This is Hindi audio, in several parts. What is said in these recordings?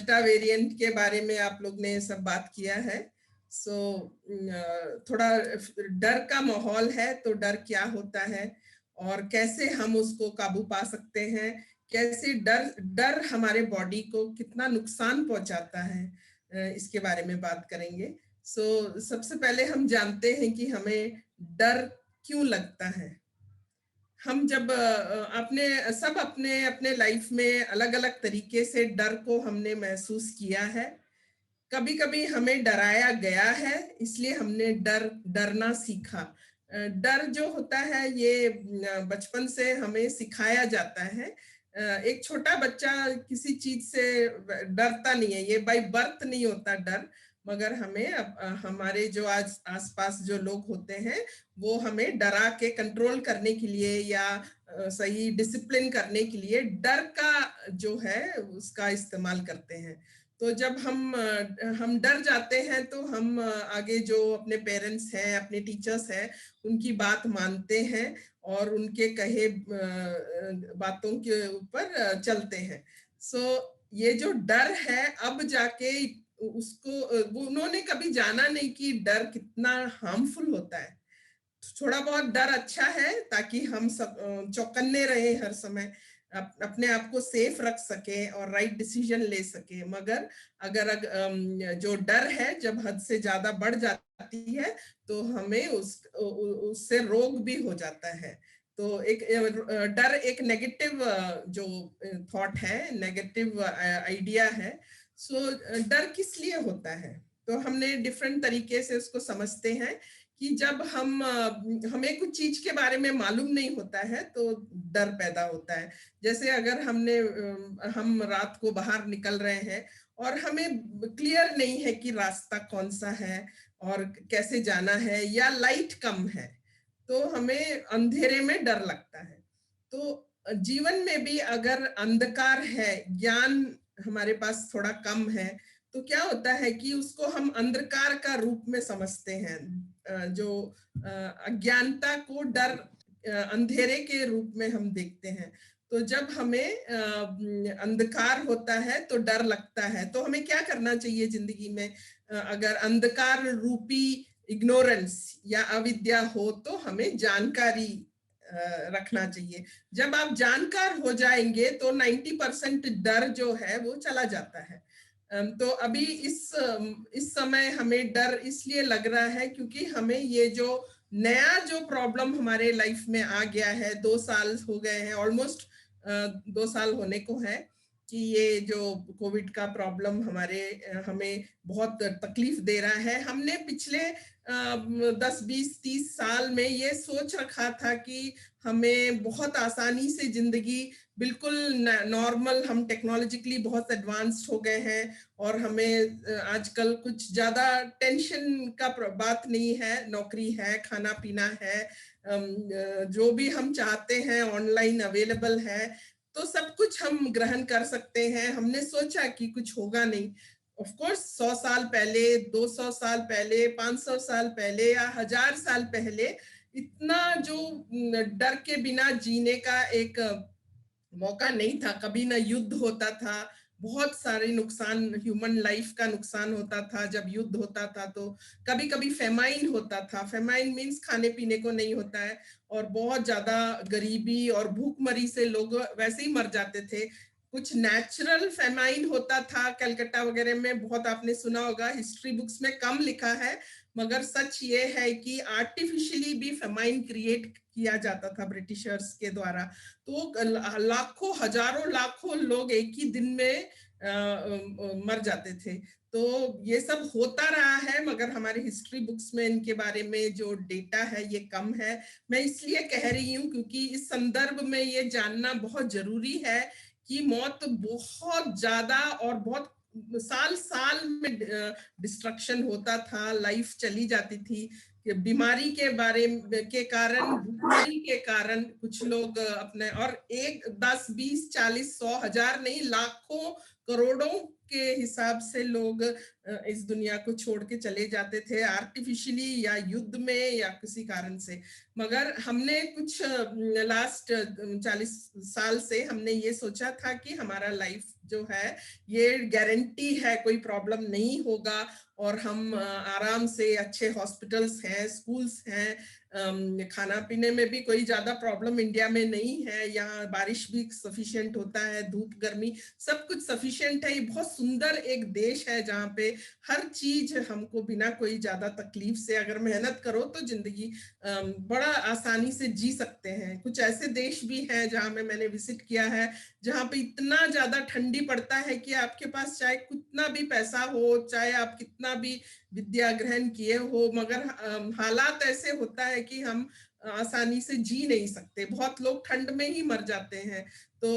डेल्टा वेरिएंट के बारे में आप लोग ने सब बात किया है। सो थोड़ा डर का माहौल है, तो डर क्या होता है और कैसे हम उसको काबू पा सकते हैं, कैसे डर हमारे बॉडी को कितना नुकसान पहुंचाता है, इसके बारे में बात करेंगे। सबसे पहले हम जानते हैं कि हमें डर क्यों लगता है। हम जब अपने अपने लाइफ में अलग अलग तरीके से डर को हमने महसूस किया है। कभी कभी हमें डराया गया है, इसलिए हमने डरना सीखा। डर जो होता है ये बचपन से हमें सिखाया जाता है। एक छोटा बच्चा किसी चीज से डरता नहीं है, ये बाय बर्थ नहीं होता डर, मगर हमें हमारे जो आज आसपास जो लोग होते हैं वो हमें डरा के कंट्रोल करने के लिए या सही डिसिप्लिन करने के लिए डर का जो है उसका इस्तेमाल करते हैं। तो जब हम डर जाते हैं तो हम आगे जो अपने पेरेंट्स हैं, अपने टीचर्स हैं, उनकी बात मानते हैं और उनके कहे बातों के ऊपर चलते हैं। ये जो डर है अब जाके उसको उन्होंने कभी जाना नहीं कि डर कितना हार्मफुल होता है। थोड़ा बहुत डर अच्छा है ताकि हम सब चौकन्ने रहे, हर समय अपने आप को सेफ रख सके और राइट डिसीजन ले सके। मगर अगर जो डर है जब हद से ज्यादा बढ़ जाती है तो हमें उससे रोग भी हो जाता है। तो एक डर एक नेगेटिव जो थॉट है, नेगेटिव आइडिया है। डर किस लिए होता है, तो हमने डिफरेंट तरीके से उसको समझते हैं कि जब हमें कुछ चीज के बारे में मालूम नहीं होता है तो डर पैदा होता है। जैसे अगर हम रात को बाहर निकल रहे हैं और हमें क्लियर नहीं है कि रास्ता कौन सा है और कैसे जाना है, या लाइट कम है, तो हमें अंधेरे में डर लगता है। तो जीवन में भी अगर अंधकार है, ज्ञान हमारे पास थोड़ा कम है, तो क्या होता है कि उसको हम अंधकार का रूप में समझते हैं। जो अज्ञानता को डर, अंधेरे के रूप में हम देखते हैं। तो जब हमें अंधकार होता है तो डर लगता है, तो हमें क्या करना चाहिए जिंदगी में? अगर अंधकार रूपी इग्नोरेंस या अविद्या हो तो हमें जानकारी रखना चाहिए। जब आप जानकार हो जाएंगे तो 90% डर जो है वो चला जाता है। तो अभी इस समय हमें डर इसलिए लग रहा है क्योंकि हमें ये जो नया जो प्रॉब्लम हमारे लाइफ में आ गया है, 2 साल हो गए हैं, ऑलमोस्ट 2 साल होने को है कि ये जो कोविड का प्रॉब्लम हमें बहुत तकलीफ दे रहा है। हमने पिछले 10, 20, 30 साल में ये सोच रखा था कि हमें बहुत आसानी से जिंदगी बिल्कुल नॉर्मल, हम टेक्नोलॉजिकली बहुत एडवांस्ड हो गए हैं और हमें आजकल कुछ ज्यादा टेंशन का बात नहीं है। नौकरी है, खाना पीना है, जो भी हम चाहते हैं ऑनलाइन अवेलेबल है, तो सब कुछ हम ग्रहण कर सकते हैं। हमने सोचा कि कुछ होगा नहीं। ऑफ कोर्स 100 साल पहले, 200 साल पहले, 500 साल पहले या 1000 साल पहले इतना जो डर के बिना जीने का एक मौका नहीं था। कभी ना युद्ध होता था, बहुत सारे नुकसान, ह्यूमन लाइफ का नुकसान होता था जब युद्ध होता था। तो कभी कभी फेमाइन होता था। फेमाइन मीन्स खाने पीने को नहीं होता है और बहुत ज्यादा गरीबी और भूखमरी से लोग वैसे ही मर जाते थे। कुछ नेचुरल फेमाइन होता था कलकत्ता वगैरह में, बहुत आपने सुना होगा, हिस्ट्री बुक्स में कम लिखा है, मगर सच ये है कि आर्टिफिशियली भी फेमाइन क्रिएट किया जाता था ब्रिटिशर्स के द्वारा। तो लाखों, हजारों लाखों लोग एक ही दिन में मर जाते थे। तो ये सब होता रहा है, मगर हमारे हिस्ट्री बुक्स में इनके बारे में जो डेटा है ये कम है। मैं इसलिए कह रही हूँ क्योंकि इस संदर्भ में ये जानना बहुत जरूरी है कि मौत बहुत ज्यादा और बहुत साल साल में डिस्ट्रक्शन होता था, लाइफ चली जाती थी। बीमारी के बारे के कारण, भूखमरी के कारण कुछ लोग अपने, और 1, 10, 20, 40, 100, 1000 नहीं, लाखों करोड़ों के हिसाब से लोग इस दुनिया को छोड़ के चले जाते थे, आर्टिफिशियली या युद्ध में या किसी कारण से। मगर हमने कुछ लास्ट 40 साल से हमने ये सोचा था कि हमारा लाइफ जो है ये गारंटी है, कोई प्रॉब्लम नहीं होगा और हम आराम से, अच्छे हॉस्पिटल्स हैं, स्कूल्स हैं, खाना पीने में भी कोई ज्यादा प्रॉब्लम इंडिया में नहीं है, यहाँ बारिश भी सफिशिएंट होता है, धूप गर्मी सब कुछ सफिशिएंट है। ये बहुत सुंदर एक देश है जहाँ पे हर चीज हमको बिना कोई ज्यादा तकलीफ से, अगर मेहनत करो तो जिंदगी बड़ा आसानी से जी सकते हैं। कुछ ऐसे देश भी हैं जहाँ में मैंने विजिट किया है जहाँ पे इतना ज्यादा ठंडी पड़ता है कि आपके पास चाहे कितना भी पैसा हो, चाहे आप कितना भी विद्या ग्रहण किए हो, मगर हालात ऐसे होता है कि हम आसानी से जी नहीं सकते, बहुत लोग ठंड में ही मर जाते हैं। तो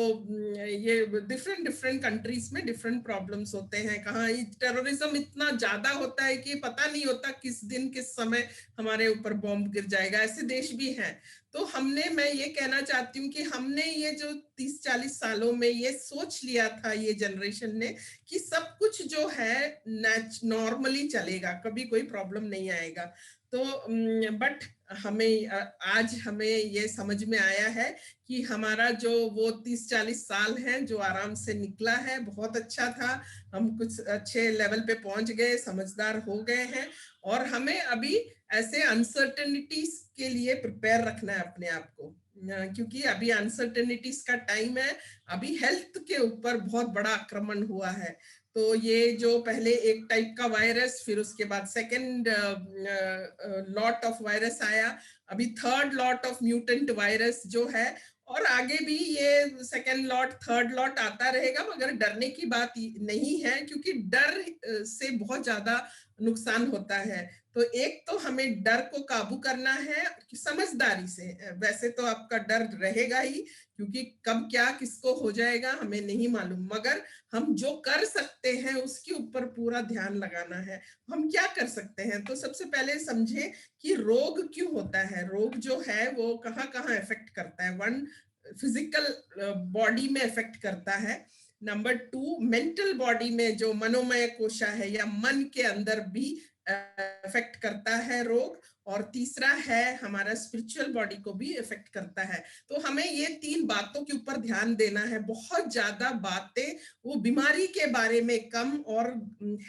ये डिफरेंट डिफरेंट कंट्रीज में डिफरेंट प्रॉब्लम्स होते हैं। कहाँ टेररिज्म इतना ज्यादा होता है कि पता नहीं होता किस दिन किस समय हमारे ऊपर बॉम्ब गिर जाएगा, ऐसे देश भी हैं। तो मैं ये कहना चाहती हूँ कि हमने ये जो 30-40 सालों में ये सोच लिया था, ये जनरेशन ने, कि सब कुछ जो है नॉर्मली चलेगा, कभी कोई प्रॉब्लम नहीं आएगा। तो बट आज हमें ये समझ में आया है कि हमारा जो वो 30-40 साल हैं जो आराम से निकला है, बहुत अच्छा था। हम कुछ अच्छे लेवल पे पहुंच गए, समझदार हो गए हैं, और हमें अभी ऐसे अनसर्टेनिटीज के लिए प्रिपेयर रखना है अपने आप को, क्योंकि अभी अनसर्टेनिटीज का टाइम है। अभी हेल्थ के ऊपर बहुत बड़ा आक्रमण हुआ है। तो ये जो पहले एक टाइप का वायरस, फिर उसके बाद सेकेंड लॉट ऑफ वायरस आया, अभी third lot of mutant virus जो है, और आगे भी ये सेकेंड लॉट थर्ड लॉट आता रहेगा। मगर डरने की बात नहीं है, क्योंकि डर से बहुत ज्यादा नुकसान होता है। तो एक तो हमें डर को काबू करना है समझदारी से। वैसे तो आपका डर रहेगा ही, क्योंकि कब क्या किसको हो जाएगा हमें नहीं मालूम, मगर हम जो कर सकते हैं उसके ऊपर पूरा ध्यान लगाना है। हम क्या कर सकते हैं, तो सबसे पहले समझे कि रोग क्यों होता है। रोग जो है वो कहाँ कहाँ इफेक्ट करता है। वन, फिजिकल बॉडी में इफेक्ट करता है। नंबर 2, मेंटल बॉडी में जो मनोमय कोशा है या मन के अंदर भी इफेक्ट करता है रोग। और तीसरा है हमारा स्पिरिचुअल बॉडी को भी इफेक्ट करता है। तो हमें ये 3 बातों के ऊपर ध्यान देना है। बहुत ज्यादा बातें वो बीमारी के बारे में कम, और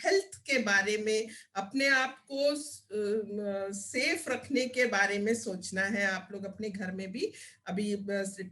हेल्थ के बारे में, अपने आप को सेफ रखने के बारे में सोचना है। आप लोग अपने घर में भी, अभी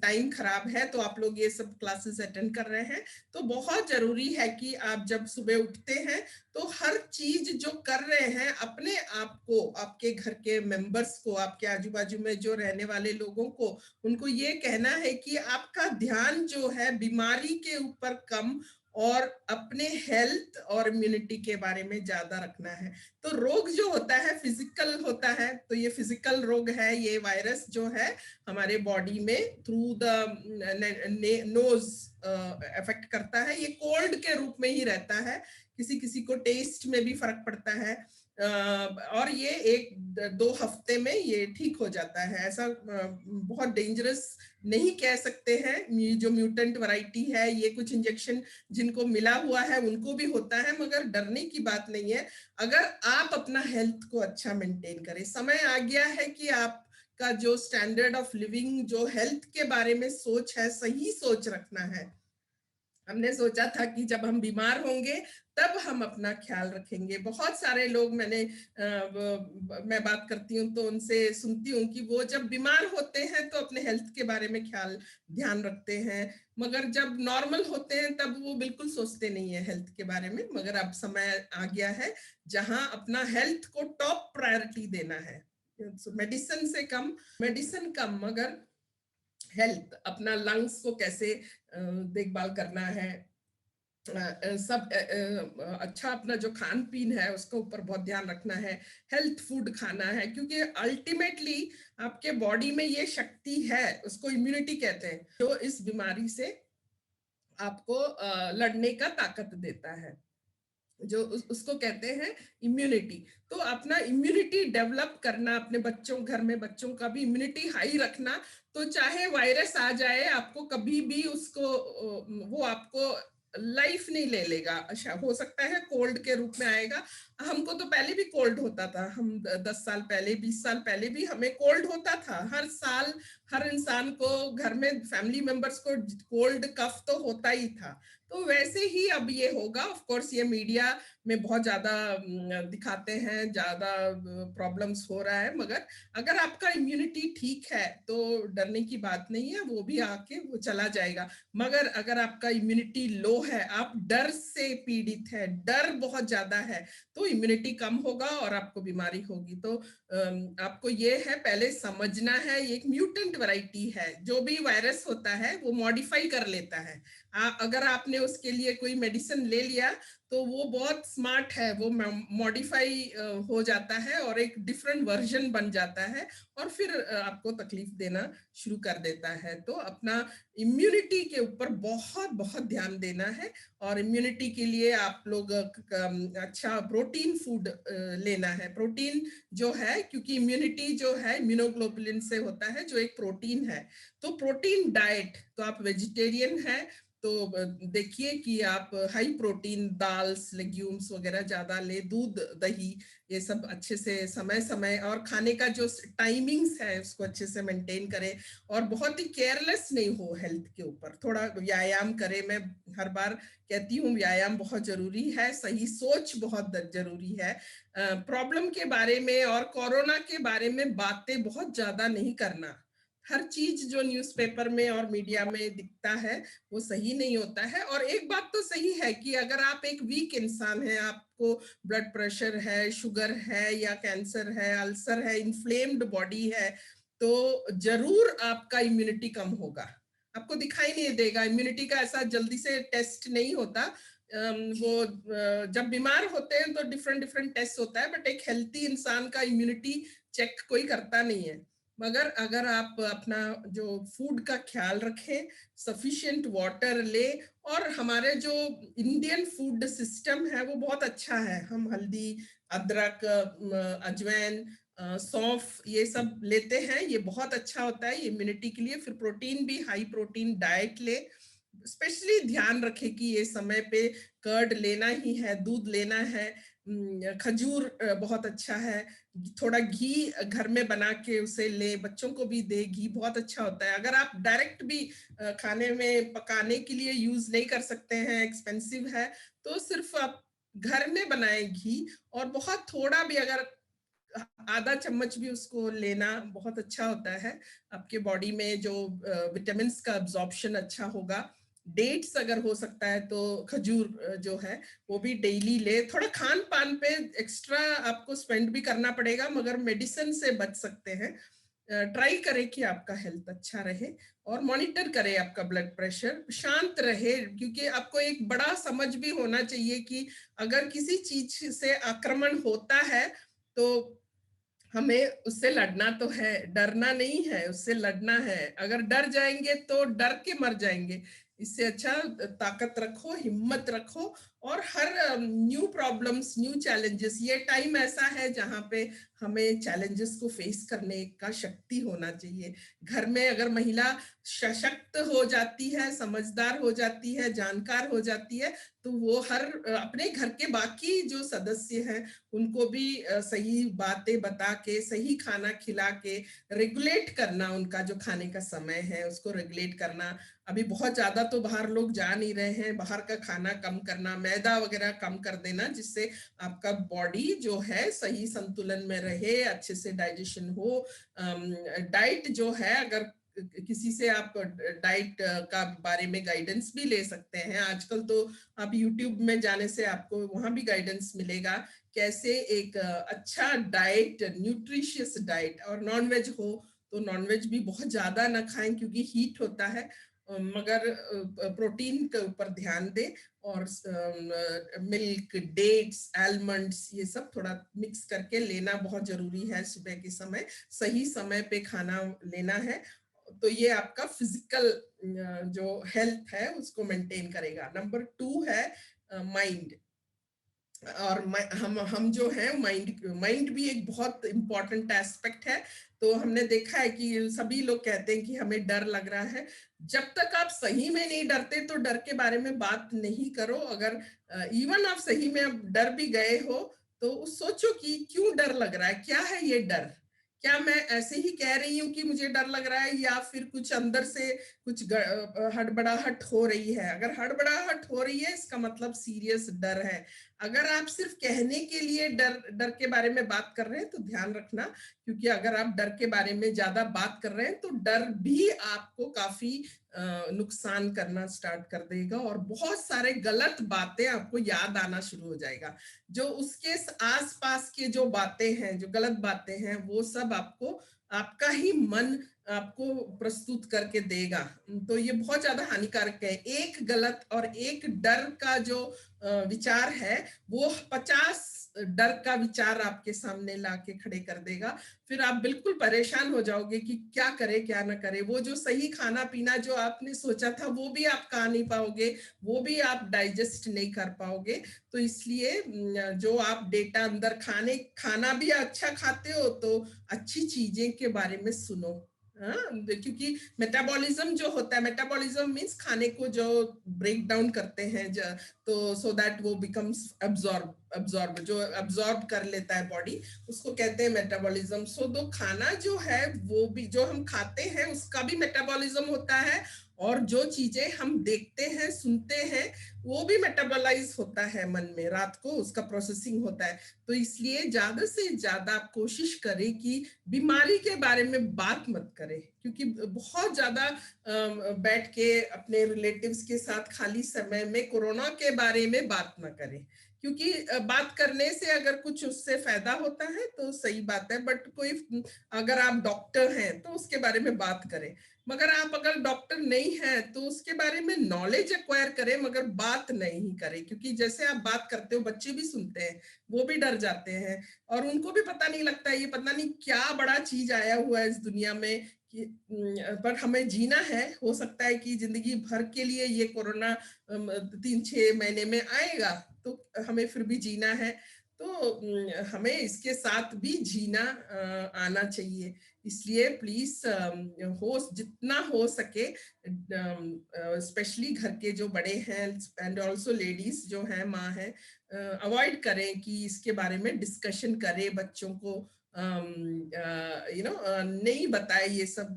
टाइम खराब है तो आप लोग ये सब क्लासेस अटेंड कर रहे हैं, तो बहुत जरूरी है कि आप जब सुबह उठते हैं तो हर चीज जो कर रहे हैं अपने आप को, आपके घर के मेंबर्स को, आपके आजू बाजू में जो रहने वाले लोगों को, उनको ये कहना है कि आपका ध्यान जो है बीमारी के ऊपर कम और अपने हेल्थ और इम्यूनिटी के बारे में ज्यादा रखना है। तो रोग जो होता है फिजिकल होता है, तो ये फिजिकल रोग है। ये वायरस जो है हमारे बॉडी में थ्रू द नोज इफेक्ट करता है। ये कोल्ड के रूप में ही रहता है, किसी किसी को टेस्ट में भी फर्क पड़ता है, और ये 1-2 हफ्ते में ये ठीक हो जाता है। ऐसा बहुत डेंजरस नहीं कह सकते हैं। ये जो म्यूटेंट वैरायटी है, ये कुछ इंजेक्शन जिनको मिला हुआ है उनको भी होता है, मगर डरने की बात नहीं है अगर आप अपना हेल्थ को अच्छा मेंटेन करें। समय आ गया है कि आप का जो स्टैंडर्ड ऑफ लिविंग, जो हेल्थ के बारे में सोच है, सही सोच रखना है। हमने सोचा था कि जब हम बीमार होंगे तब हम अपना ख्याल रखेंगे। बहुत सारे लोग मैं बात करती हूँ तो उनसे सुनती हूँ कि वो जब बीमार होते हैं तो अपने हेल्थ के बारे में ध्यान रखते हैं, मगर जब नॉर्मल होते हैं तब वो बिल्कुल सोचते नहीं है हेल्थ के बारे में। मगर अब समय आ गया है जहां अपना हेल्थ को टॉप प्रायोरिटी देना है। मेडिसिन कम मगर हेल्थ, अपना लंग्स को कैसे देखभाल करना है, सब अच्छा अपना जो खान पीन है उसके ऊपर बहुत ध्यान रखना है। हेल्थ फूड खाना है, क्योंकि अल्टीमेटली आपके बॉडी में ये शक्ति है, उसको इम्यूनिटी कहते हैं, जो इस बीमारी से आपको लड़ने का ताकत देता है, जो उसको कहते हैं इम्यूनिटी। तो अपना इम्यूनिटी डेवलप करना, अपने बच्चों, घर में बच्चों का भी इम्यूनिटी हाई रखना। तो चाहे वायरस आ जाए, आपको कभी भी उसको वो आपको लाइफ नहीं ले लेगा। अच्छा, हो सकता है कोल्ड के रूप में आएगा। हमको तो पहले भी कोल्ड होता था, हम 10 साल पहले, 20 साल पहले भी हमें कोल्ड होता था। हर साल हर इंसान को घर में फैमिली मेंबर्स को कोल्ड कफ तो होता ही था। तो वैसे ही अब ये होगा। ऑफ कोर्स ये मीडिया में बहुत ज्यादा दिखाते हैं, ज्यादा प्रॉब्लम्स हो रहा है, मगर अगर आपका इम्यूनिटी ठीक है तो डरने की बात नहीं है, वो भी आके वो चला जाएगा। मगर अगर आपका इम्यूनिटी लो है, आप डर से पीड़ित है, डर बहुत ज्यादा है, तो इम्यूनिटी कम होगा और आपको बीमारी होगी। तो आपको ये है पहले समझना है, ये एक म्यूटेंट वैरायटी है। जो भी वायरस होता है वो मॉडिफाई कर लेता है। अगर आपने उसके लिए कोई मेडिसिन ले लिया तो वो बहुत स्मार्ट है, वो मॉडिफाई हो जाता है और एक डिफरेंट वर्जन बन जाता है और फिर आपको तकलीफ देना शुरू कर देता है। तो अपना इम्यूनिटी के ऊपर बहुत बहुत ध्यान देना है। और इम्यूनिटी के लिए आप लोग अच्छा प्रोटीन फूड लेना है। प्रोटीन जो है, क्योंकि इम्यूनिटी जो है इम्यूनोग्लोबुलिन से होता है, जो एक प्रोटीन है। तो प्रोटीन डाइट, तो आप वेजिटेरियन है तो देखिए कि आप हाई प्रोटीन दाल्स, लेग्यूम्स वगैरह ज्यादा ले, दूध दही ये सब अच्छे से समय समय, और खाने का जो टाइमिंग्स है उसको अच्छे से मेंटेन करें। और बहुत ही केयरलेस नहीं हो हेल्थ के ऊपर, थोड़ा व्यायाम करें। मैं हर बार कहती हूँ व्यायाम बहुत जरूरी है, सही सोच बहुत जरूरी है। प्रॉब्लम के बारे में और कोरोना के बारे में बातें बहुत ज्यादा नहीं करना। हर चीज जो न्यूज़पेपर में और मीडिया में दिखता है वो सही नहीं होता है। और एक बात तो सही है कि अगर आप एक वीक इंसान हैं, आपको ब्लड प्रेशर है, शुगर है या कैंसर है, अल्सर है, इन्फ्लेम्ड बॉडी है, तो जरूर आपका इम्यूनिटी कम होगा। आपको दिखाई नहीं देगा, इम्यूनिटी का ऐसा जल्दी से टेस्ट नहीं होता। वो जब बीमार होते हैं तो डिफरेंट डिफरेंट टेस्ट होता है, बट एक हेल्थी इंसान का इम्यूनिटी चेक कोई करता नहीं है। मगर अगर आप अपना जो फूड का ख्याल रखें, सफिशिएंट वाटर ले, और हमारे जो इंडियन फूड सिस्टम है वो बहुत अच्छा है। हम हल्दी, अदरक, अजवाइन, सौंफ ये सब लेते हैं, ये बहुत अच्छा होता है इम्यूनिटी के लिए। फिर प्रोटीन भी हाई प्रोटीन डाइट ले। स्पेशली ध्यान रखे कि ये समय पे कर्ड लेना ही है, दूध लेना है, खजूर बहुत अच्छा है। थोड़ा घी घर में बना के उसे ले, बच्चों को भी दे, घी बहुत अच्छा होता है। अगर आप डायरेक्ट भी खाने में पकाने के लिए यूज नहीं कर सकते हैं, एक्सपेंसिव है, तो सिर्फ आप घर में बनाए घी, और बहुत थोड़ा भी, अगर आधा चम्मच भी उसको लेना बहुत अच्छा होता है। आपके बॉडी में जो विटामिन का अब्जॉर्प्शन अच्छा होगा। डेट्स अगर हो सकता है तो खजूर जो है वो भी डेली ले। थोड़ा खान पान पे एक्स्ट्रा आपको स्पेंड भी करना पड़ेगा, मगर मेडिसिन से बच सकते हैं। ट्राई करें कि आपका हेल्थ अच्छा रहे, और मॉनिटर करें आपका ब्लड प्रेशर शांत रहे। क्योंकि आपको एक बड़ा समझ भी होना चाहिए कि अगर किसी चीज से आक्रमण होता है तो हमें उससे लड़ना तो है, डरना नहीं है, उससे लड़ना है। अगर डर जाएंगे तो डर के मर जाएंगे। इससे अच्छा ताकत रखो, हिम्मत रखो, और हर न्यू प्रॉब्लम्स, न्यू चैलेंजेस, ये टाइम ऐसा है जहां पे हमें चैलेंजेस को फेस करने का शक्ति होना चाहिए। घर में अगर महिला सशक्त हो जाती है, समझदार हो जाती है, जानकार हो जाती है, तो वो हर अपने घर के बाकी जो सदस्य हैं उनको भी सही बातें बता के, सही खाना खिला के रेगुलेट करना, उनका जो खाने का समय है उसको रेगुलेट करना। अभी बहुत ज्यादा तो बाहर लोग जा नहीं रहे हैं, बाहर का खाना कम करना, मैदा वगैरह कम कर देना, जिससे आपका बॉडी जो है सही संतुलन में रहे, अच्छे से डाइजेशन हो। डाइट जो है, अगर किसी से आप डाइट का बारे में गाइडेंस भी ले सकते हैं। आजकल तो आप यूट्यूब में जाने से आपको वहां भी गाइडेंस मिलेगा कैसे एक अच्छा डाइट, न्यूट्रिशियस डाइट। और नॉनवेज हो तो नॉनवेज भी बहुत ज्यादा ना खाएं क्योंकि हीट होता है, मगर प्रोटीन के ऊपर ध्यान दें। और मिल्क, डेट्स, आलमंड्स ये सब थोड़ा मिक्स करके लेना बहुत जरूरी है। सुबह के समय सही समय पे खाना लेना है, तो ये आपका फिजिकल जो हेल्थ है उसको मेंटेन करेगा। नंबर 2 है माइंड। और हम जो है माइंड भी एक बहुत इंपॉर्टेंट एस्पेक्ट है। तो हमने देखा है कि सभी लोग कहते हैं कि हमें डर लग रहा है। जब तक आप सही में नहीं डरते तो डर के बारे में बात नहीं करो। अगर इवन आप सही में अब डर भी गए हो तो सोचो कि क्यों डर लग रहा है, क्या है ये डर, क्या मैं ऐसे ही कह रही हूँ कि मुझे डर लग रहा है, या फिर कुछ अंदर से कुछ हड़बड़ाहट हो रही है? अगर हड़बड़ाहट हो रही है, इसका मतलब सीरियस डर है। अगर आप सिर्फ कहने के लिए डर डर के बारे में बात कर रहे हैं, तो ध्यान रखना, क्योंकि अगर आप डर के बारे में ज्यादा बात कर रहे हैं तो डर भी आपको काफी नुकसान करना स्टार्ट कर देगा, और बहुत सारे गलत बातें आपको याद आना शुरू हो जाएगा। जो उसके आसपास के जो बातें हैं, जो गलत बातें हैं, वो सब आपको आपका ही मन आपको प्रस्तुत करके देगा। तो ये बहुत ज्यादा हानिकारक है। एक गलत और एक डर का जो विचार है, वो 50 डर का विचार आपके सामने लाके खड़े कर देगा। फिर आप बिल्कुल परेशान हो जाओगे कि क्या करे क्या ना करे। वो जो सही खाना पीना जो आपने सोचा था, वो भी आप खा नहीं पाओगे, वो भी आप डाइजेस्ट नहीं कर पाओगे। तो इसलिए जो आप डेटा अंदर खाना भी अच्छा खाते हो, तो अच्छी चीजें के बारे में सुनो। हाँ, क्योंकि मेटाबॉलिज्म जो होता है, मेटाबॉलिज्म मीन्स खाने को जो ब्रेक डाउन करते हैं, तो सो दैट वो बिकम्स अब्जॉर्ब जो अब्जॉर्ब कर लेता है बॉडी, उसको कहते हैं मेटाबॉलिज्म। सो दो खाना जो है, वो भी जो हम खाते हैं उसका भी मेटाबॉलिज्म होता है, और जो चीजें हम देखते हैं सुनते हैं वो भी मेटाबोलाइज होता है मन में, रात को उसका प्रोसेसिंग होता है। तो इसलिए ज्यादा से ज्यादा आप कोशिश करें कि बीमारी के बारे में बात मत करें, क्योंकि बहुत ज्यादा बैठ के अपने रिलेटिव्स के साथ खाली समय में कोरोना के बारे में बात ना करें, क्योंकि बात करने से अगर कुछ उससे फायदा होता है तो सही बात है, बट कोई अगर आप डॉक्टर हैं तो उसके बारे में बात करें। मगर आप अगर डॉक्टर नहीं है तो उसके बारे में नॉलेज एक्वायर करें, मगर बात नहीं करें, क्योंकि जैसे आप बात करते हो बच्चे भी सुनते हैं, वो भी डर जाते हैं, और उनको भी पता नहीं लगता, ये पता नहीं क्या बड़ा चीज आया हुआ है इस दुनिया में कि पर हमें जीना है। हो सकता है कि जिंदगी भर के लिए ये कोरोना 3-6 महीने में आएगा, तो हमें फिर भी जीना है। तो हमें इसके साथ भी जीना आना चाहिए। इसलिए प्लीज हो जितना हो सके, स्पेशली घर के जो बड़े हैं एंड ऑल्सो लेडीज जो हैं, माँ है, अवॉइड करें कि इसके बारे में डिस्कशन करें बच्चों को, नहीं बताए ये सब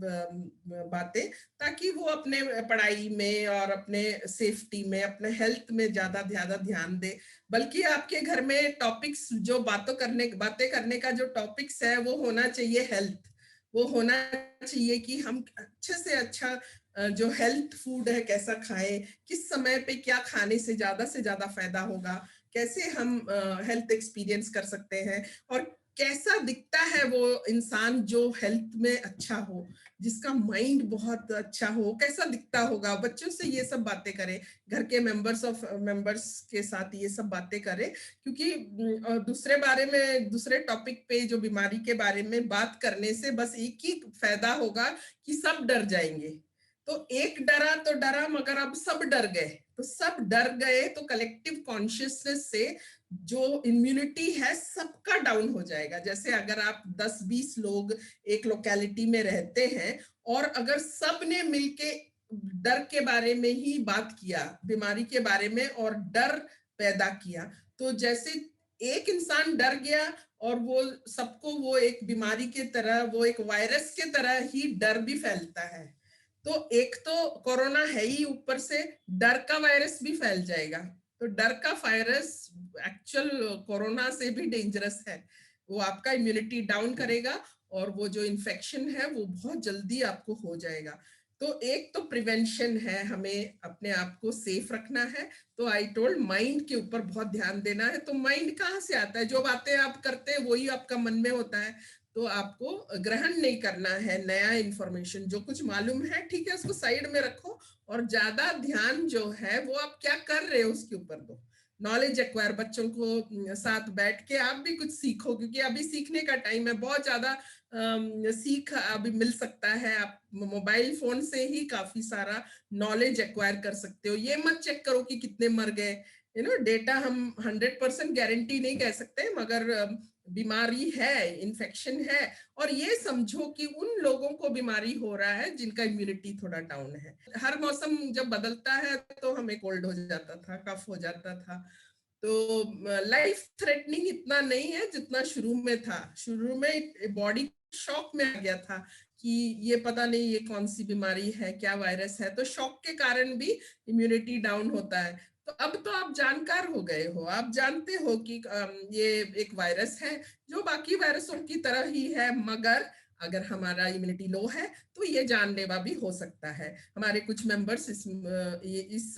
बातें, ताकि वो अपने पढ़ाई में और अपने सेफ्टी में, अपने हेल्थ में ज्यादा ज्यादा ध्यान दे। बल्कि आपके घर में टॉपिक्स जो बातें करने का जो टॉपिक्स है, वो होना चाहिए हेल्थ। वो होना चाहिए कि हम अच्छे से अच्छा जो हेल्थ फूड है कैसा खाएं, किस समय पे क्या खाने से ज्यादा फायदा होगा, कैसे हम हेल्थ एक्सपीरियंस कर सकते हैं, और कैसा दिखता है वो इंसान जो हेल्थ में अच्छा हो, जिसका माइंड बहुत अच्छा हो, कैसा दिखता होगा। बच्चों से ये सब बातें करें, घर के मेंबर्स के साथ ये सब बातें करें, क्योंकि दूसरे टॉपिक पे जो बीमारी के बारे में बात करने से बस एक ही फायदा होगा कि सब डर जाएंगे। तो एक डरा तो डरा, मगर अब सब डर गए, तो सब डर गए तो कलेक्टिव कॉन्शियसनेस से जो इम्यूनिटी है सबका डाउन हो जाएगा। जैसे अगर आप 10-20 लोग एक लोकेलिटी में रहते हैं, और अगर सब ने मिलके डर के बारे में ही बात किया, बीमारी के बारे में, और डर पैदा किया, तो जैसे एक इंसान डर गया और वो सबको वो एक बीमारी के तरह, वो एक वायरस के तरह ही डर भी फैलता है। तो एक तो कोरोना है ही, ऊपर से डर का वायरस भी फैल जाएगा। तो डर का वायरस एक्चुअल कोरोना से भी डेंजरस है। वो आपका इम्यूनिटी डाउन करेगा, और वो जो इन्फेक्शन है वो बहुत जल्दी आपको हो जाएगा। तो एक तो प्रिवेंशन है, हमें अपने आप को सेफ रखना है। तो आई टोल्ड माइंड के ऊपर बहुत ध्यान देना है। तो माइंड कहाँ से आता है? जो बातें आप करते हैं वही आपका मन में होता है। तो आपको ग्रहण नहीं करना है नया इंफॉर्मेशन, जो कुछ मालूम है ठीक है उसको साइड में रखो, और ज्यादा ध्यान जो है वो आप क्या कर रहे हो उसके ऊपर दो। नॉलेज एक्वायर, बच्चों को साथ बैठ के आप भी कुछ सीखो, क्योंकि अभी सीखने का टाइम है। बहुत ज्यादा सीख अभी मिल सकता है। आप मोबाइल फोन से ही काफी सारा नॉलेज एक्वायर कर सकते हो। ये मत चेक करो कि कितने मर गए, डेटा हम 100% गारंटी नहीं कह सकते, मगर बीमारी है, इन्फेक्शन है, और ये समझो कि उन लोगों को बीमारी हो रहा है जिनका इम्यूनिटी थोड़ा डाउन है। हर मौसम जब बदलता है तो हमें कोल्ड हो जाता था, कफ हो जाता था, तो लाइफ थ्रेटनिंग इतना नहीं है जितना शुरू में था। शुरू में बॉडी शॉक में आ गया था कि ये पता नहीं ये कौन सी बीमारी है, क्या वायरस है, तो शॉक के कारण भी इम्यूनिटी डाउन होता है। तो अब तो आप जानकार हो गए हो, आप जानते हो कि ये एक वायरस है जो बाकी वायरसों की तरह ही है, मगर अगर हमारा इम्यूनिटी लो है तो ये जानलेवा भी हो सकता है। हमारे कुछ मेंबर्स इस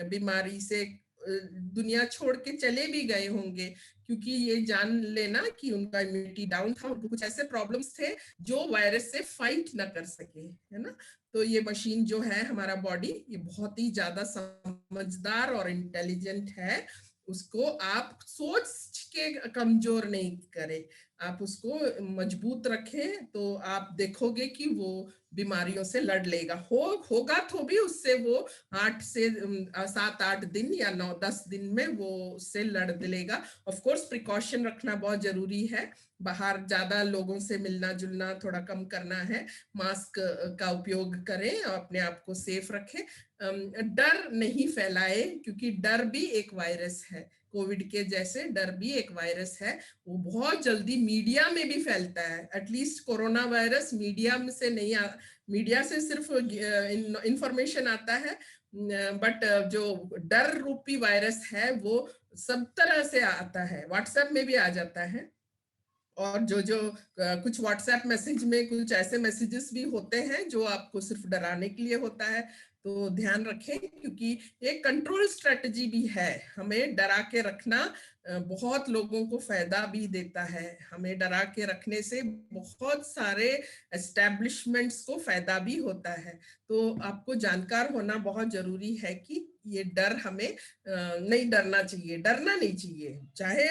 बीमारी से दुनिया छोड़ के चले भी गए होंगे, क्योंकि ये जान लेना कि उनका इम्यूनिटी डाउन था, उनको कुछ ऐसे प्रॉब्लम्स थे जो वायरस से फाइट ना कर सके, है ना। तो ये मशीन जो है हमारा बॉडी, ये बहुत ही ज्यादा समझदार और इंटेलिजेंट है। उसको आप सोच के कमजोर नहीं करें, आप उसको मजबूत रखें, तो आप देखोगे कि वो बीमारियों से लड़ लेगा। होगा तो भी उससे वो 8 से 7-8 दिन या 9-10 दिन में वो उससे लड़ लेगा। ऑफ कोर्स प्रिकॉशन रखना बहुत जरूरी है, बाहर ज्यादा लोगों से मिलना जुलना थोड़ा कम करना है, मास्क का उपयोग करें और अपने आप को सेफ रखें। डर नहीं फैलाए, क्योंकि डर भी एक वायरस है, कोविड के जैसे डर भी एक वायरस है। वो बहुत जल्दी मीडिया में भी फैलता है। एटलीस्ट कोरोना वायरस मीडिया से नहीं मीडिया से सिर्फ इंफॉर्मेशन आता है, बट जो डर रूपी वायरस है वो सब तरह से आता है, व्हाट्सएप में भी आ जाता है। और जो जो कुछ व्हाट्सएप मैसेज में कुछ ऐसे मैसेजेस भी होते हैं जो आपको सिर्फ डराने के लिए होता है, तो ध्यान रखें, क्योंकि एक कंट्रोल स्ट्रेटजी भी है। हमें डरा के रखना बहुत लोगों को फायदा भी देता है। हमें डरा के रखने से बहुत सारे एस्टेब्लिशमेंट्स को फायदा भी होता है। तो आपको जानकार होना बहुत जरूरी है कि ये डर हमें नहीं डरना चाहिए, डरना नहीं चाहिए। चाहे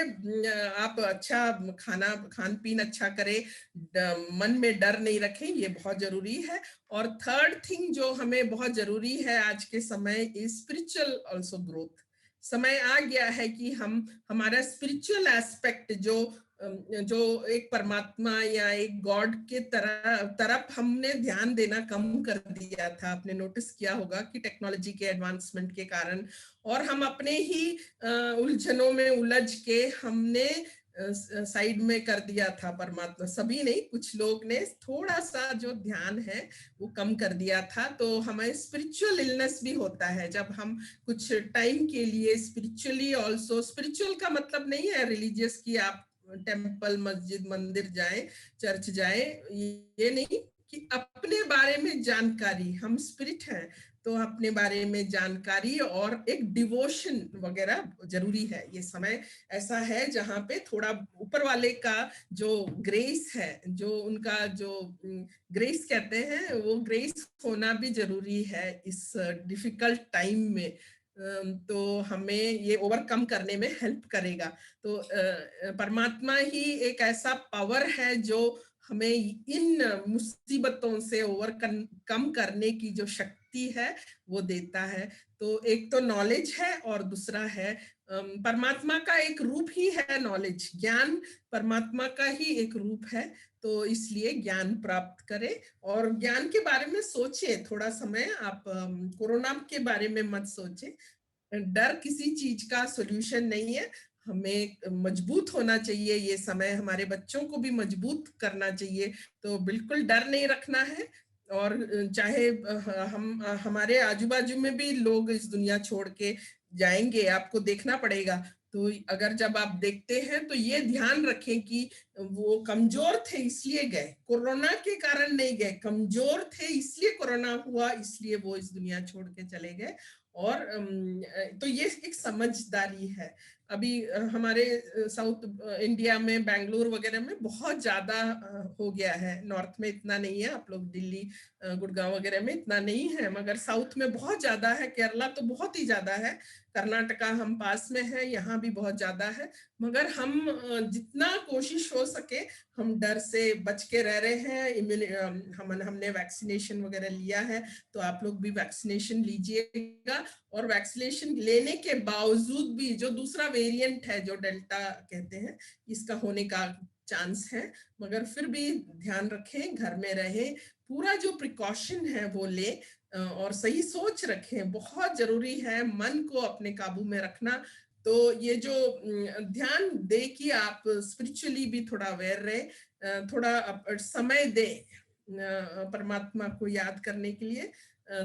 आप अच्छा खान पीन अच्छा करें, मन में डर नहीं रखें, ये बहुत जरूरी है। और थर्ड थिंग जो हमें बहुत जरूरी है आज के समय, इज स्पिरिचुअल ऑल्सो ग्रोथ। समय आ गया है कि हम हमारा स्पिरिचुअल एस्पेक्ट जो एक परमात्मा या एक गॉड के तरफ हमने ध्यान देना कम कर दिया था। आपने नोटिस किया होगा कि टेक्नोलॉजी के एडवांसमेंट के कारण, और हम अपने ही उलझनों में उलझ के हमने साइड में कर दिया था परमात्मा। सभी नहीं, कुछ लोग ने थोड़ा सा जो ध्यान है वो कम कर दिया था। तो हमें स्पिरिचुअल इलनेस भी होता है जब हम कुछ टाइम के लिए स्पिरिचुअली ऑल्सो, स्पिरिचुअल का मतलब नहीं है रिलीजियस की आप टेम्पल मस्जिद मंदिर जाए, चर्च जाए, ये नहीं, कि अपने बारे में जानकारी, हम स्पिरिट हैं तो अपने बारे में जानकारी और एक डिवोशन वगैरह जरूरी है। ये समय ऐसा है जहाँ पे थोड़ा ऊपर वाले का जो ग्रेस है, जो उनका जो ग्रेस कहते हैं, वो ग्रेस होना भी जरूरी है इस डिफिकल्ट टाइम में। तो हमें ये ओवरकम करने में हेल्प करेगा। तो परमात्मा ही एक ऐसा पावर है जो हमें इन मुसीबतों से ओवरकम करने की जो शक्ति है वो देता है। तो एक तो नॉलेज है और दूसरा है परमात्मा का एक रूप ही है नॉलेज, ज्ञान परमात्मा का ही एक रूप है। तो इसलिए ज्ञान प्राप्त करें और ज्ञान के बारे में सोचें थोड़ा समय। आप कोरोना के बारे में मत सोचें, डर किसी चीज का सॉल्यूशन नहीं है। हमें मजबूत होना चाहिए, ये समय हमारे बच्चों को भी मजबूत करना चाहिए। तो बिल्कुल डर नहीं रखना है। और चाहे हम हमारे आजू बाजू में भी लोग इस दुनिया छोड़ के जाएंगे, आपको देखना पड़ेगा। तो अगर जब आप देखते हैं तो ये ध्यान रखें कि वो कमजोर थे इसलिए गए, कोरोना के कारण नहीं गए, कमजोर थे इसलिए कोरोना हुआ, इसलिए वो इस दुनिया छोड़ के चले गए। और तो ये एक समझदारी है। अभी हमारे साउथ इंडिया में बेंगलुरु वगैरह में बहुत ज्यादा हो गया है, नॉर्थ में इतना नहीं है, आप लोग दिल्ली गुड़गांव वगैरह में इतना नहीं है, मगर साउथ में बहुत ज्यादा है। केरला तो बहुत ही ज्यादा है, कर्नाटका हम पास में है, यहाँ भी बहुत ज्यादा है। मगर हम जितना कोशिश हो सके हम डर से बच के रह रहे हैं। हमने वैक्सीनेशन वगैरह लिया है, तो आप लोग भी वैक्सीनेशन लीजिएगा। और वैक्सीनेशन लेने के बावजूद भी जो दूसरा वेरिएंट है जो डेल्टा कहते हैं, इसका होने का चांस है, मगर फिर भी ध्यान रखें, घर में रहें, पूरा जो प्रिकॉशन है वो ले और सही सोच रखें। बहुत जरूरी है मन को अपने काबू में रखना। तो ये जो ध्यान दे कि आप स्पिरिचुअली भी थोड़ा अवेयर रहे, थोड़ा समय दे परमात्मा को याद करने के लिए,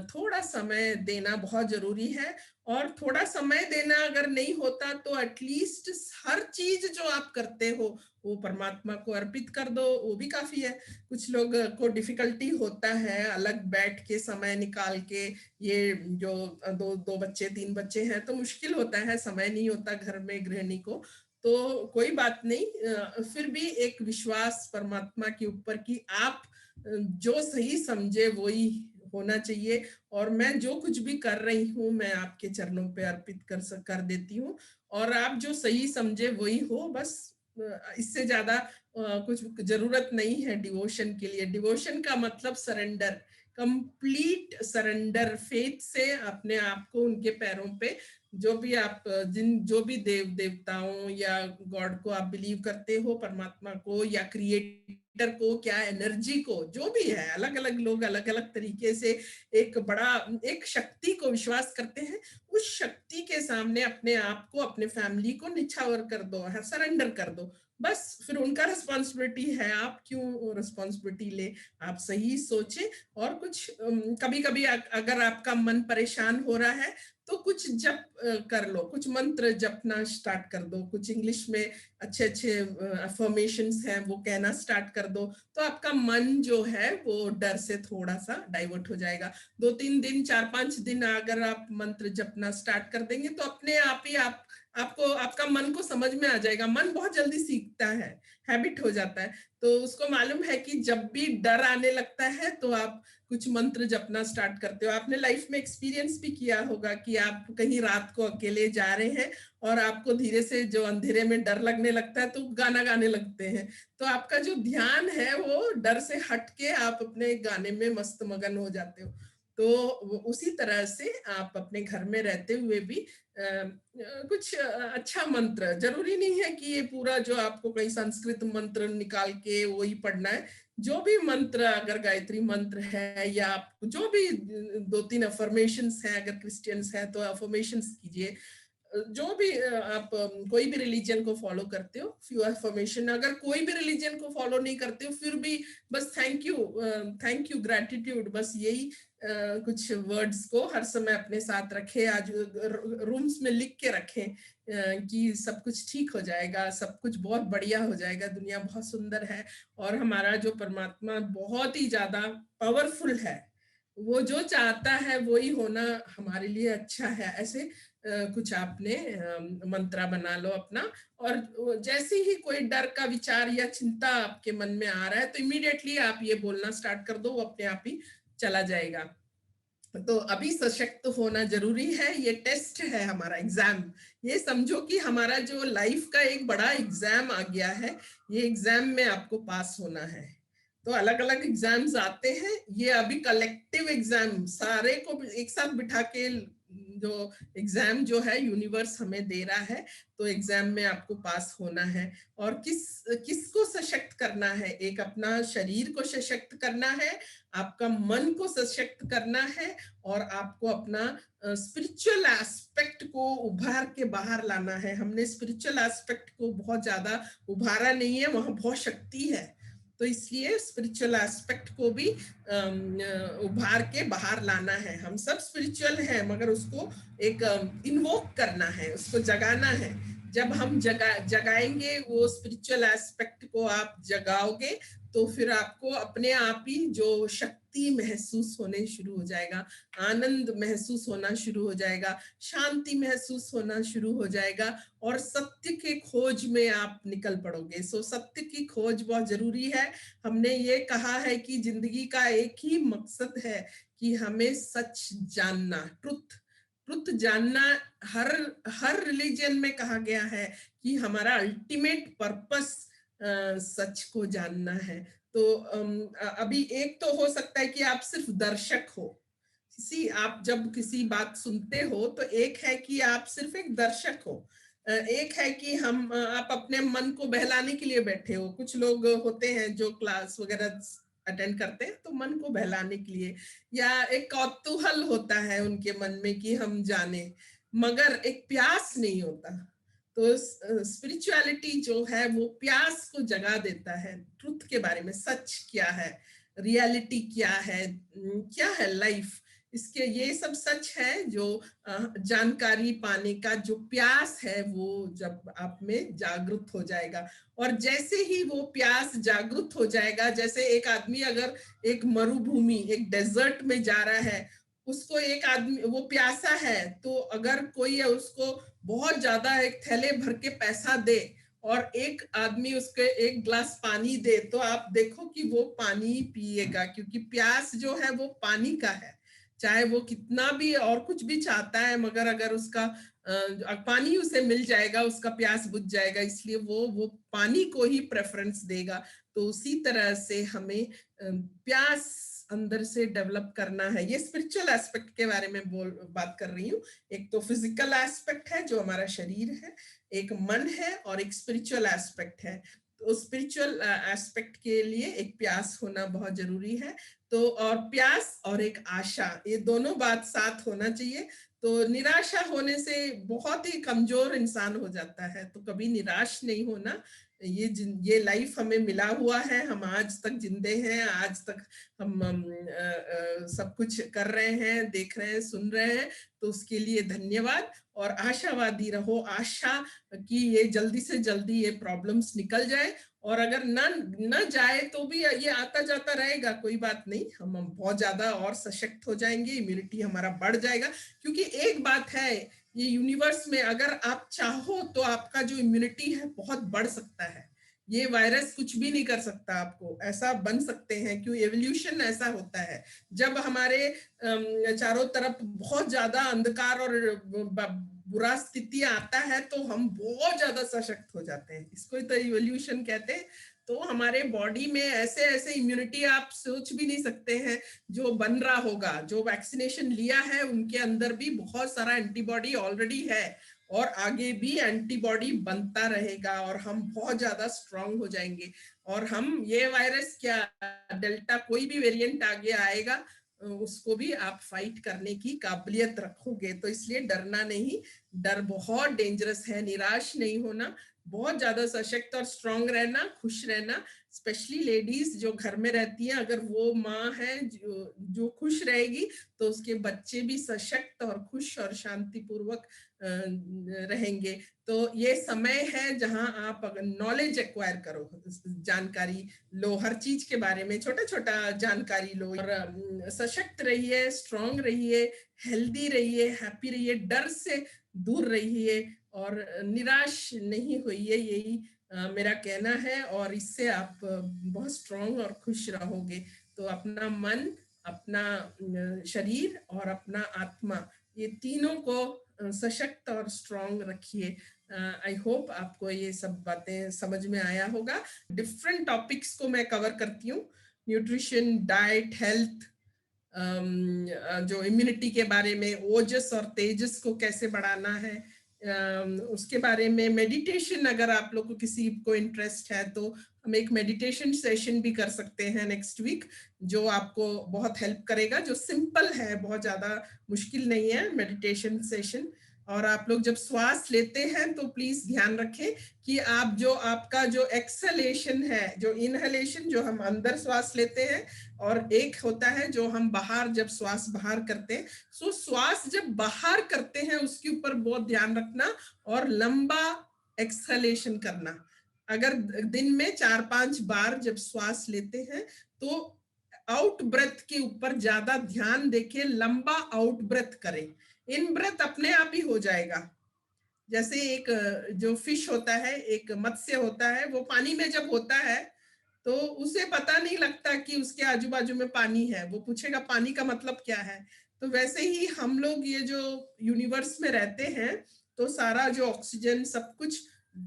थोड़ा समय देना बहुत जरूरी है। और थोड़ा समय देना अगर नहीं होता तो एटलीस्ट हर चीज जो आप करते हो वो परमात्मा को अर्पित कर दो, वो भी काफी है। कुछ लोग को डिफिकल्टी होता है अलग बैठ के समय निकाल के, ये जो दो बच्चे 3 बच्चे हैं तो मुश्किल होता है, समय नहीं होता घर में गृहिणी को। तो कोई बात नहीं, फिर भी एक विश्वास परमात्मा के ऊपर कि आप जो सही समझे वही होना चाहिए, और मैं जो कुछ भी कर रही हूँ मैं आपके चरणों पे अर्पित कर देती हूँ, और आप जो सही समझे वही हो, बस इससे ज्यादा कुछ जरूरत नहीं है डिवोशन के लिए। डिवोशन का मतलब सरेंडर, कंप्लीट सरेंडर, फेथ से अपने आप को उनके पैरों पे, जो भी आप जो भी देवताओं या गॉड को आप बिलीव करते हो, परमात्मा को या क्रिएटर को, क्या एनर्जी को, जो भी है, अलग अलग लोग अलग अलग तरीके से एक शक्ति को विश्वास करते हैं, उस शक्ति के सामने अपने आप को, अपने फैमिली को निछावर कर दो, सरेंडर कर दो, बस। फिर उनका रिस्पॉन्सिबिलिटी है, आप क्यों रिस्पॉन्सिबिलिटी ले, आप सही सोचे। और कुछ कभी कभी अगर आपका मन परेशान हो रहा है तो कुछ जप कर लो, कुछ मंत्र जपना स्टार्ट कर दो, कुछ इंग्लिश में अच्छे अच्छे अफर्मेशंस हैं वो कहना स्टार्ट कर दो, तो आपका मन जो है वो डर से थोड़ा सा डाइवर्ट हो जाएगा। 2-3 दिन, 4-5 दिन अगर आप मंत्र जपना स्टार्ट कर देंगे तो अपने आप ही आपको आपका मन को समझ में आ जाएगा। मन बहुत जल्दी सीखता है, हैबिट हो जाता है। तो उसको मालूम है कि जब भी डर आने लगता है तो आप कुछ मंत्र जपना स्टार्ट करते हो। आपने लाइफ में एक्सपीरियंस भी किया होगा कि आप कहीं रात को अकेले जा रहे हैं और आपको धीरे से जो अंधेरे में डर लगने लगता है तो गाना गाने लगते हैं, तो आपका जो ध्यान है वो डर से हट के आप अपने गाने में मस्त मगन हो जाते हो। तो उसी तरह से आप अपने घर में रहते हुए भी कुछ अच्छा मंत्र, जरूरी नहीं है कि ये पूरा जो आपको कहीं संस्कृत मंत्र निकाल के वही पढ़ना है, जो भी मंत्र, अगर गायत्री मंत्र है या आप जो भी 2-3 अफर्मेशंस हैं, अगर क्रिश्चियंस हैं तो अफर्मेशंस कीजिए। जो भी आप कोई भी रिलीजन को फॉलो करते हो, फ्यू अफर्मेशन, अगर कोई भी रिलीजन को फॉलो नहीं करते हो फिर भी बस थैंक यू ग्रैटिट्यूड, बस यही कुछ वर्ड्स को हर समय अपने साथ रखें। आज रूम्स में लिख के रखें कि सब कुछ ठीक हो जाएगा, सब कुछ बहुत बढ़िया हो जाएगा, दुनिया बहुत सुंदर है और हमारा जो परमात्मा बहुत ही ज्यादा पावरफुल है, वो जो चाहता है वही होना हमारे लिए अच्छा है। ऐसे कुछ आपने मंत्रा बना लो अपना, और जैसे ही कोई डर का विचार या चिंता आपके मन में आ रहा है तो इमीडिएटली आप ये बोलना स्टार्ट कर दो, वो अपने आप ही चला जाएगा। तो अभी सशक्त होना जरूरी है, ये टेस्ट है हमारा, एग्जाम। ये समझो कि हमारा जो लाइफ का एक बड़ा एग्जाम आ गया है, ये एग्जाम में आपको पास होना है। तो अलग अलग एग्जाम्स आते हैं, ये अभी कलेक्टिव एग्जाम सारे को एक साथ बिठा के जो एग्जाम जो है यूनिवर्स हमें दे रहा है, तो एग्जाम में आपको पास होना है। और किसको सशक्त करना है? एक अपना शरीर को सशक्त करना है, आपका मन को सशक्त करना है, और आपको अपना स्पिरिचुअल एस्पेक्ट को उभार के बाहर लाना है। हमने स्पिरिचुअल एस्पेक्ट को बहुत ज्यादा उभारा नहीं है, वहां बहुत शक्ति है, तो इसलिए स्पिरिचुअल एस्पेक्ट को भी उभार के बाहर लाना है। हम सब स्पिरिचुअल हैं मगर उसको एक इन्वोक करना है, उसको जगाना है। जब हम जगाएंगे वो स्पिरिचुअल एस्पेक्ट को, आप जगाओगे तो फिर आपको अपने आप ही जो शक्ति महसूस होने शुरू हो जाएगा, आनंद महसूस होना शुरू हो जाएगा, शांति महसूस होना शुरू हो जाएगा, और सत्य के खोज में आप निकल पड़ोगे। सो सत्य की खोज बहुत जरूरी है। हमने ये कहा है कि जिंदगी का एक ही मकसद है कि हमें सच जानना, ट्रुथ जानना। हर रिलीजन में कहा गया है कि हमारा अल्टीमेट पर्पस सच को जानना है। तो अभी एक तो हो सकता है कि आप सिर्फ दर्शक हो, आप जब किसी बात सुनते हो तो एक है कि आप सिर्फ एक दर्शक हो, एक है कि आप अपने मन को बहलाने के लिए बैठे हो। कुछ लोग होते हैं जो क्लास वगैरह अटेंड करते हैं तो मन को बहलाने के लिए, या एक कौतूहल होता है उनके मन में कि हम जाने, मगर एक प्यास नहीं होता। तो स्पिरिचुअलिटी जो है वो प्यास को जगा देता है, ट्रुथ के बारे में, सच क्या है, रियलिटी क्या है, क्या है लाइफ, इसके ये सब सच है जो जानकारी पाने का जो प्यास है वो जब आप में जागृत हो जाएगा। और जैसे ही वो प्यास जागृत हो जाएगा, जैसे एक आदमी अगर एक मरुभूमि, एक डेजर्ट में जा रहा है, उसको एक आदमी वो प्यासा है, तो अगर कोई है उसको बहुत ज्यादा एक थैले भर के पैसा दे और एक आदमी उसके एक ग्लास पानी दे, तो आप देखो कि वो पानी पिएगा, क्योंकि प्यास जो है वो पानी का है। चाहे वो कितना भी और कुछ भी चाहता है, मगर अगर उसका पानी उसे मिल जाएगा, उसका प्यास बुझ जाएगा, इसलिए वो पानी को ही प्रेफरेंस देगा। तो उसी तरह से हमें प्यास अंदर से डेवलप करना है। ये स्पिरिचुअल एस्पेक्ट के बारे में बात कर रही हूँ। एक तो फिजिकल एस्पेक्ट है जो हमारा शरीर है, एक मन है, और एक स्पिरिचुअल एस्पेक्ट है। तो स्पिरिचुअल एस्पेक्ट के लिए एक प्यास होना बहुत जरूरी है। तो और प्यास और एक आशा, ये दोनों बात साथ होना चाहिए। तो निराशा होने से बहुत ही कमजोर इंसान हो जाता है, तो कभी निराश नहीं होना। ये लाइफ हमें मिला हुआ है, हम आज तक जिंदे हैं, आज तक हम सब कुछ कर रहे हैं, देख रहे हैं, सुन रहे हैं, तो उसके लिए धन्यवाद। और आशावादी रहो, आशा कि ये जल्दी से जल्दी ये प्रॉब्लम्स निकल जाए, और अगर न जाए तो भी ये आता जाता रहेगा, कोई बात नहीं, हम बहुत ज्यादा और सशक्त हो जाएंगे, इम्यूनिटी हमारा बढ़ जाएगा। क्योंकि एक बात है, ये यूनिवर्स में अगर आप चाहो तो आपका जो इम्यूनिटी है बहुत बढ़ सकता है। ये वायरस कुछ भी नहीं कर सकता आपको, ऐसा बन सकते हैं, क्यों एवोल्यूशन ऐसा होता है। जब हमारे चारों तरफ बहुत ज्यादा अंधकार और बुरा स्थिति आता है, तो हम बहुत ज्यादा सशक्त हो जाते हैं, इसको तो इवोल्यूशन कहते हैं। तो हमारे बॉडी में ऐसे ऐसे इम्यूनिटी आप सोच भी नहीं सकते हैं जो बन रहा होगा। जो वैक्सीनेशन लिया है उनके अंदर भी बहुत सारा एंटीबॉडी ऑलरेडी है, और आगे भी एंटीबॉडी बनता रहेगा, और हम बहुत ज्यादा स्ट्रांग हो जाएंगे। और हम ये वायरस क्या, डेल्टा कोई भी वेरिएंट आगे आएगा, उसको भी आप फाइट करने की काबिलियत रखोगे। तो इसलिए डरना नहीं, डर बहुत डेंजरस है। निराश नहीं होना, बहुत ज्यादा सशक्त और स्ट्रांग रहना, खुश रहना। स्पेशली लेडीज जो घर में रहती हैं, अगर वो माँ है जो खुश रहेगी, तो उसके बच्चे भी सशक्त और खुश और शांतिपूर्वक रहेंगे। तो ये समय है जहां आप अगर नॉलेज एक्वायर करो, जानकारी लो, हर चीज के बारे में छोटा छोटा जानकारी लो, और सशक्त रहिए, स्ट्रांग रहिए, हेल्दी रहिए, हैप्पी रहिए, डर से दूर रहिए, और निराश नहीं होइए। यही मेरा कहना है, और इससे आप बहुत स्ट्रांग और खुश रहोगे। तो अपना मन, अपना शरीर और अपना आत्मा, ये तीनों को सशक्त और स्ट्रांग रखिए। आई होप आपको ये सब बातें समझ में आया होगा। डिफरेंट टॉपिक्स को मैं कवर करती हूँ, न्यूट्रिशन, डाइट, हेल्थ, जो इम्यूनिटी के बारे में, ओजस और तेजस को कैसे बढ़ाना है, उसके बारे में, मेडिटेशन, अगर आप लोग को किसी को इंटरेस्ट है तो हम एक मेडिटेशन सेशन भी कर सकते हैं नेक्स्ट वीक, जो आपको बहुत हेल्प करेगा, जो सिंपल है, बहुत ज्यादा मुश्किल नहीं है मेडिटेशन सेशन। और आप लोग जब श्वास लेते हैं तो प्लीज ध्यान रखें कि आप जो आपका जो एक्सलेशन है, जो इनहेलेशन जो हम अंदर श्वास लेते हैं, और एक होता है जो हम बाहर जब श्वास बाहर करते हैं। सो श्वास जब बाहर करते हैं उसके ऊपर बहुत ध्यान रखना, और लंबा एक्सलेशन करना। अगर दिन में 4-5 बार जब श्वास लेते हैं तो आउट ब्रेथ के ऊपर ज्यादा ध्यान देके लंबा आउट ब्रेथ करें। इन ब्रेथ अपने आप ही हो जाएगा। जैसे एक जो फिश होता है, एक मत्स्य होता है, वो पानी में जब होता है तो उसे पता नहीं लगता कि उसके आजू बाजू में पानी है, वो पूछेगा पानी का मतलब क्या है। तो वैसे ही हम लोग ये जो यूनिवर्स में रहते हैं, तो सारा जो ऑक्सीजन सब कुछ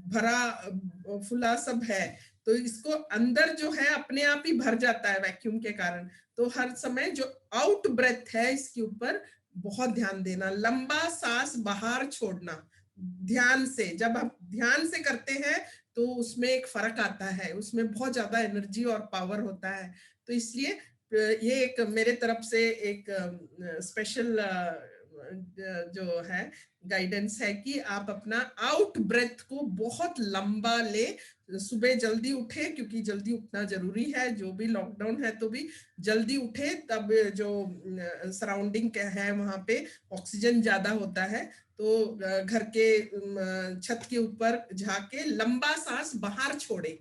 भरा फुला सब है, तो इसको अंदर जो है अपने आप ही भर जाता है वैक्यूम के कारण। तो हर समय जो आउट ब्रेथ है इसके ऊपर बहुत ध्यान देना, लंबा सांस बाहर छोड़ना ध्यान से। जब आप ध्यान से करते हैं तो उसमें एक फर्क आता है, उसमें बहुत ज्यादा एनर्जी और पावर होता है। तो इसलिए ये एक मेरे तरफ से एक स्पेशल जो है गाइडेंस है कि आप अपना आउट ब्रेथ को बहुत लंबा ले, सुबह जल्दी उठे क्योंकि जल्दी उठना जरूरी है, जो भी लॉकडाउन है तो भी जल्दी उठे, तब जो सराउंडिंग है वहां पे ऑक्सीजन ज्यादा होता है। तो घर के छत के ऊपर झाके लंबा सांस बाहर छोड़े,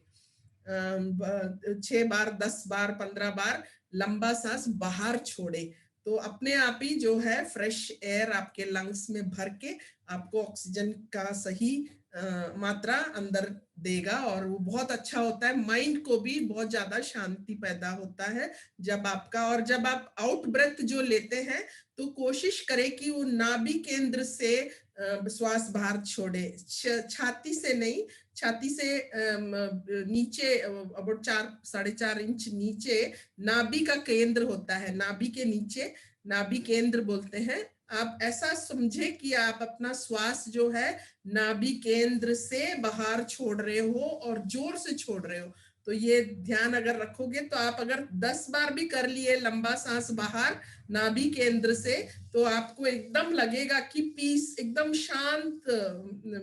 6 बार, 10 बार, 15 बार लंबा सांस बाहर छोड़े, तो अपने आप ही जो है फ्रेश एयर आपके लंग्स में भर के आपको ऑक्सीजन का सही मात्रा अंदर देगा, और वो बहुत अच्छा होता है। माइंड को भी बहुत ज्यादा शांति पैदा होता है जब आपका, और जब आप आउट ब्रेथ जो लेते हैं तो कोशिश करें कि वो नाभि केंद्र से श्वास बाहर छोड़े, छाती से नहीं, छाती से नीचे अबाउट 4-4.5 इंच नीचे नाभि का केंद्र होता है, नाभि के नीचे नाभि केंद्र बोलते हैं। आप ऐसा समझे कि आप अपना श्वास जो है नाभि केंद्र से बाहर छोड़ रहे हो और जोर से छोड़ रहे हो। तो ये ध्यान अगर रखोगे तो आप अगर 10 बार भी कर लिए लंबा सांस बाहर नाभि केंद्र से, तो आपको एकदम लगेगा कि पीस, एकदम शांत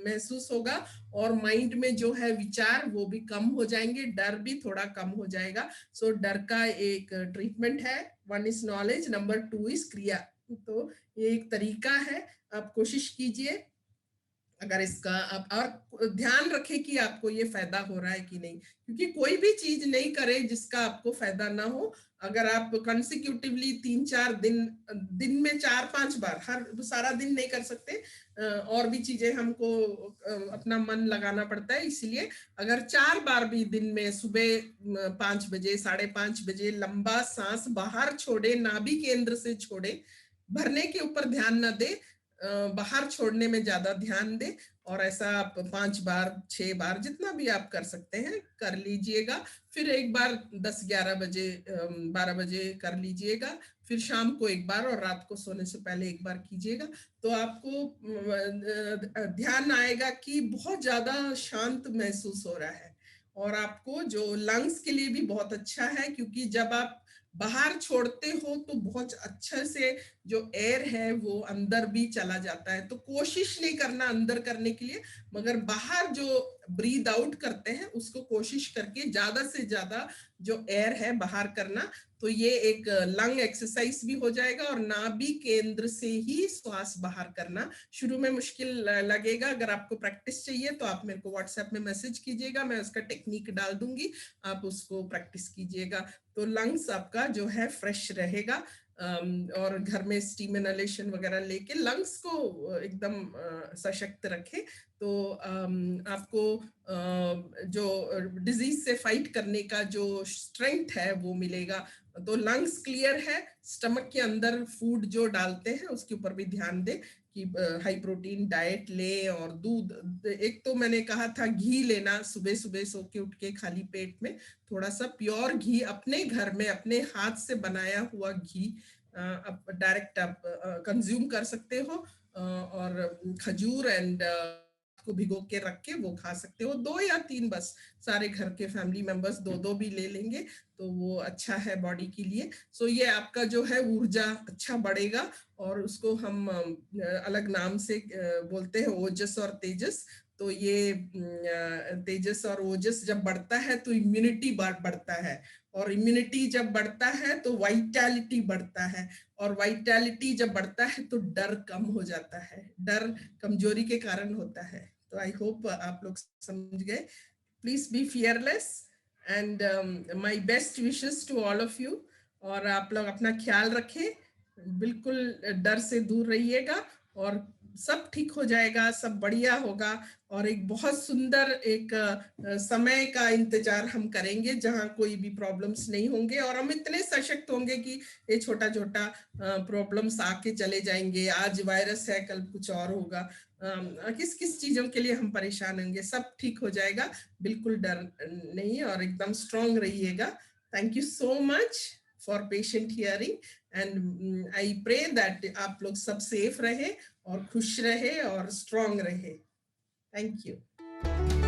महसूस होगा, और माइंड में जो है विचार वो भी कम हो जाएंगे, डर भी थोड़ा कम हो जाएगा। सो डर का एक ट्रीटमेंट है, 1 इज नॉलेज, नंबर 2 इज क्रिया। तो ये एक तरीका है, आप कोशिश कीजिए अगर इसका आप, और ध्यान रखें कि आपको ये फायदा हो रहा है कि नहीं, क्योंकि कोई भी चीज नहीं करे जिसका आपको फायदा ना हो। अगर आप कंसिक्यूटिवली 3-4 दिन में 4-5 बार, हर सारा दिन नहीं कर सकते, और भी चीजें हमको अपना मन लगाना पड़ता है, इसलिए अगर 4 बार भी दिन में सुबह 5 बजे, 5:30 बजे लंबा सांस बाहर छोड़े, नाभि केंद्र से छोड़े, भरने के ऊपर ध्यान न दे, बाहर छोड़ने में ज्यादा ध्यान दे, और ऐसा आप 5 बार, 6 बार, जितना भी आप कर सकते हैं कर लीजिएगा। फिर एक बार 10-11 बजे, 12 बजे कर लीजिएगा, फिर शाम को एक बार, और रात को सोने से पहले एक बार कीजिएगा। तो आपको ध्यान आएगा कि बहुत ज्यादा शांत महसूस हो रहा है, और आपको जो लंग्स के लिए भी बहुत अच्छा है, क्योंकि जब आप बाहर छोड़ते हो तो बहुत अच्छे से जो एयर है वो अंदर भी चला जाता है। तो कोशिश नहीं करना अंदर करने के लिए, मगर बाहर जो ब्रीद आउट करते हैं उसको कोशिश करके ज्यादा से ज्यादा जो एयर है बाहर करना। तो ये एक लंग एक्सरसाइज भी हो जाएगा, और नाभि केंद्र से ही श्वास बाहर करना। शुरू में मुश्किल लगेगा, अगर आपको प्रैक्टिस चाहिए तो आप मेरे को व्हाट्सएप में मैसेज कीजिएगा, मैं उसका टेक्निक डाल दूंगी, आप उसको प्रैक्टिस कीजिएगा। तो लंग्स आपका जो है फ्रेश रहेगा, और घर में स्टीम इनहेलेशन वगैरह लेके लंग्स को एकदम सशक्त रखे, तो आपको जो डिजीज से फाइट करने का जो स्ट्रेंथ है वो मिलेगा। तो लंग्स क्लियर है, स्टमक के अंदर फूड जो डालते हैं उसके ऊपर भी ध्यान दे कि हाई प्रोटीन डाइट ले, और दूध, एक तो मैंने कहा था घी लेना, सुबह सुबह सो के उठ के खाली पेट में थोड़ा सा प्योर घी, अपने घर में अपने हाथ से बनाया हुआ घी आप डायरेक्ट आप कंज्यूम कर सकते हो, और खजूर एंड को भिगो के रख के वो खा सकते हो, 2 या 3, बस सारे घर के फैमिली मेंबर्स 2-2 भी ले लेंगे तो वो अच्छा है बॉडी के लिए। सो ये आपका जो है ऊर्जा अच्छा बढ़ेगा, और उसको हम अलग नाम से बोलते हैं ओजस और तेजस। तो ये तेजस और ओजस जब बढ़ता है तो इम्यूनिटी बढ़ता है, और इम्यूनिटी जब बढ़ता है तो वाइटैलिटी बढ़ता है, और वाइटैलिटी जब बढ़ता है तो डर कम हो जाता है, डर कमजोरी के कारण होता है। तो आई होप आप लोग समझ गए। Please be fearless, and my best wishes to all of you, और आप लोग अपना ख्याल रखें, बिल्कुल डर से दूर रहिएगा, और सब ठीक हो जाएगा, सब बढ़िया होगा, और एक बहुत सुंदर एक समय का इंतजार हम करेंगे जहां कोई भी प्रॉब्लम्स नहीं होंगे, और हम इतने सशक्त होंगे कि ये छोटा छोटा प्रॉब्लम्स आके चले जाएंगे। आज वायरस है, कल कुछ और होगा, किस किस चीजों के लिए हम परेशान होंगे, सब ठीक हो जाएगा, बिल्कुल डर नहीं, और एकदम स्ट्रॉन्ग रहिएगा। Thank you so much for patient hearing, and I pray that आप लोग सब सेफ रहे और खुश रहे और स्ट्रॉन्ग रहे। Thank you.